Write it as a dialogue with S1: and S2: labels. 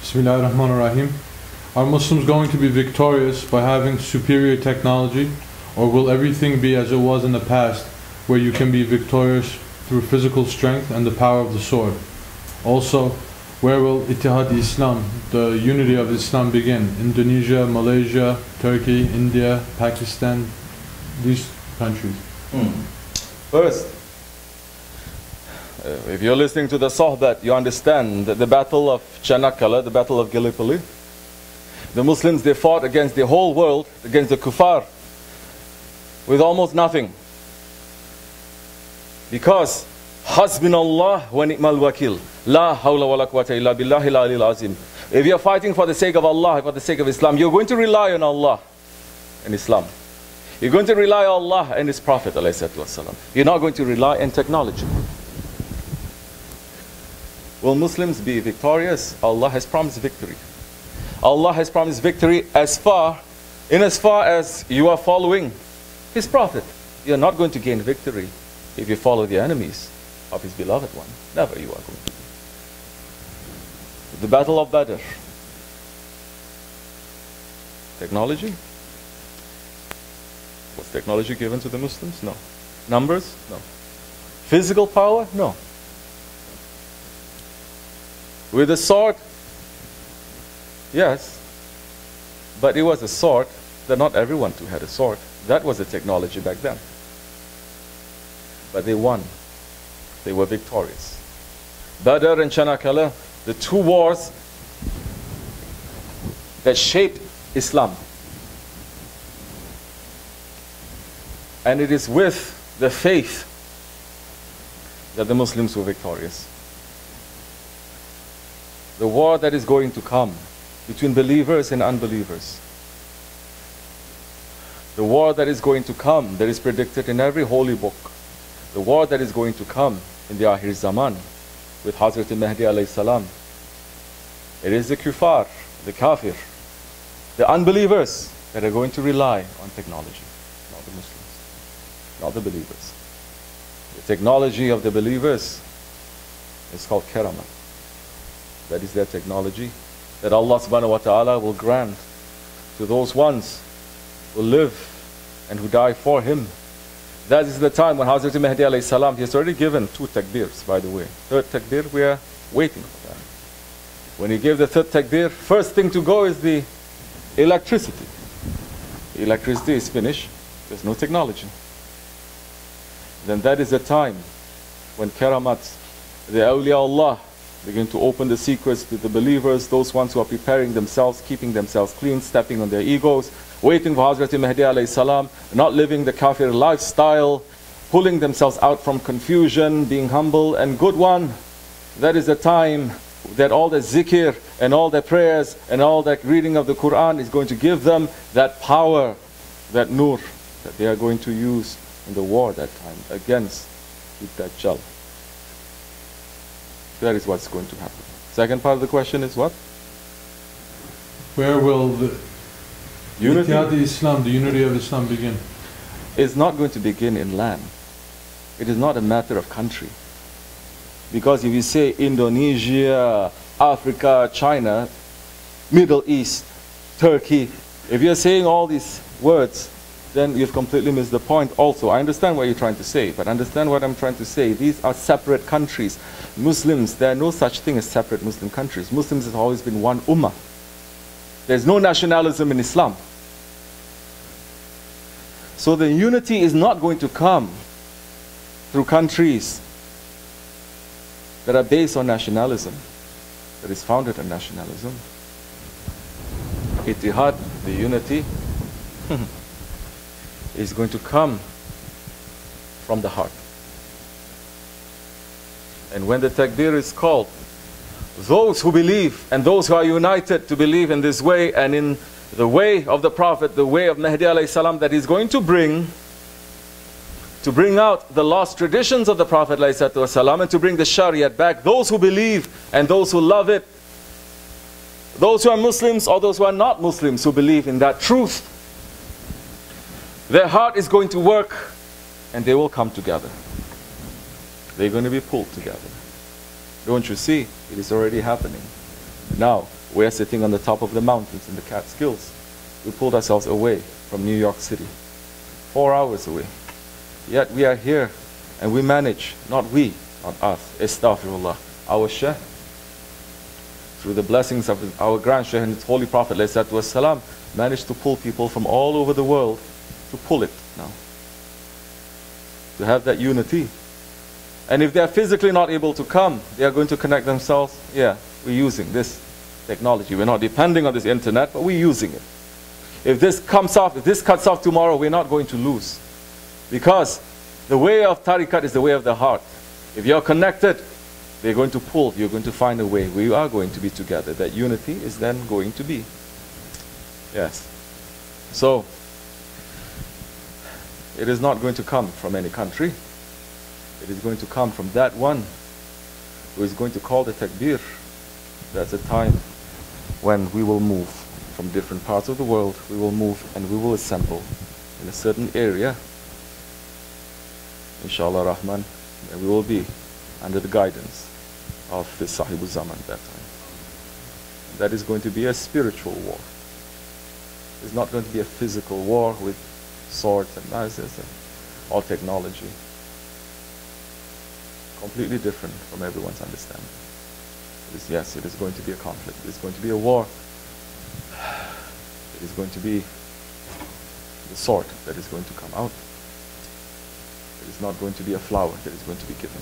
S1: Bismillahirrahmanirrahim. Are Muslims going to be victorious by having superior technology, or will everything be as it was in the past, where you can be victorious through physical strength and the power of the sword? Also, where will Ittihad Islam, the unity of Islam, begin? Indonesia, Malaysia, Turkey, India, Pakistan, these countries.
S2: First, if you're listening to the Sohbat, you understand that the battle of Chanakala, the battle of Gallipoli, the Muslims, they fought against the whole world, against the kuffar, with almost nothing. Because Hasbunallah wa ni'mal wakil. La hawla wa la quwwata illa billahi al-aliyyil azim. If you're fighting for the sake of Allah, for the sake of Islam, you're going to rely on Allah and Islam. You're going to rely on Allah and His Prophet ﷺ. You're not going to rely on technology. Will Muslims be victorious? Allah has promised victory. Allah has promised victory as far as you are following His Prophet. You're not going to gain victory if you follow the enemies of His beloved one. Never you are going to. The Battle of Badr. Technology? Was technology given to the Muslims? No. Numbers? No. Physical power? No. With a sword? Yes. But it was a sword that not everyone too had a sword. That was the technology back then. But they won. They were victorious. Badr and Chanakala, the two wars that shaped Islam. And it is with the faith that the Muslims were victorious. The war that is going to come between believers and unbelievers. The war that is going to come, that is predicted in every holy book. The war that is going to come in the Akhir Zaman with Hazrat Mahdi alayhi salam. It is the kuffar, the kafir, the unbelievers that are going to rely on technology, not the Muslims, not the believers. The technology of the believers is called karamat. That is their technology that Allah subhanahu wa ta'ala will grant to those ones who live and who die for Him. That is the time when Hazrat Mahdi alayhi salam, he has already given 2 takbirs, by the way. Third takbir, we are waiting for that. When he gave the third takbir, first thing to go is the electricity. The electricity is finished, there's no technology. Then that is the time when karamat, the awliya Allah, begin to open the secrets to the believers, those ones who are preparing themselves, keeping themselves clean, stepping on their egos, waiting for Hazrat Mahdi alayhi salam, not living the kafir lifestyle, pulling themselves out from confusion, being humble and good one. That is the time that all the zikr and all the prayers and all that reading of the Quran is going to give them that power, that nur, that they are going to use in the war that time against the Dajjal. That is what's going to happen. Second part of the question is what?
S1: Where will the
S2: unity
S1: of Islam, the unity of Islam, begin?
S2: It's not going to begin in land. It is not a matter of country. Because if you say Indonesia, Africa, China, Middle East, Turkey, if you're saying all these words, then you've completely missed the point also. I understand what you're trying to say, but understand what I'm trying to say. These are separate countries. Muslims, there are no such thing as separate Muslim countries. Muslims have always been one ummah. There's no nationalism in Islam. So the unity is not going to come through countries that are based on nationalism, that is founded on nationalism. Ittihad, the unity, is going to come from the heart. And when the takbir is called, those who believe and those who are united to believe in this way and in the way of the Prophet, the way of Mahdi alayhi salam, that is going to bring out the lost traditions of the Prophet alayhi salam, and to bring the Shariat back. Those who believe and those who love it, those who are Muslims or those who are not Muslims who believe in that truth, their heart is going to work and they will come together. They're going to be pulled together. Don't you see? It is already happening. Now, We are sitting on the top of the mountains in the Catskills. We pulled ourselves away from New York City, 4 hours away. Yet we are here and we manage, not we, not us, astaghfirullah, our Shaykh, through the blessings of our grand Shaykh and his holy Prophet ﷺ, managed to pull people from all over the world to pull it now. To have that unity. And if they are physically not able to come, they are going to connect themselves. Yeah, we're using this technology. We're not depending on this internet, but we're using it. If this comes off, if this cuts off tomorrow, we're not going to lose. Because the way of tariqat is the way of the heart. If you're connected, they're going to pull, you're going to find a way. We are going to be together. That unity is then going to be. Yes. So, it is not going to come from any country. It is going to come from that one who is going to call the takbir. That's a time when we will move from different parts of the world. We will move and we will assemble in a certain area, inshallah Rahman, and we will be under the guidance of the Sahibul Zaman at that time. And that is going to be a spiritual war. It's not going to be a physical war with swords and knives and all technology. Completely different from everyone's understanding. Yes, it is going to be a conflict. It is going to be a war. It is going to be the sword that is going to come out. It is not going to be a flower that is going to be given.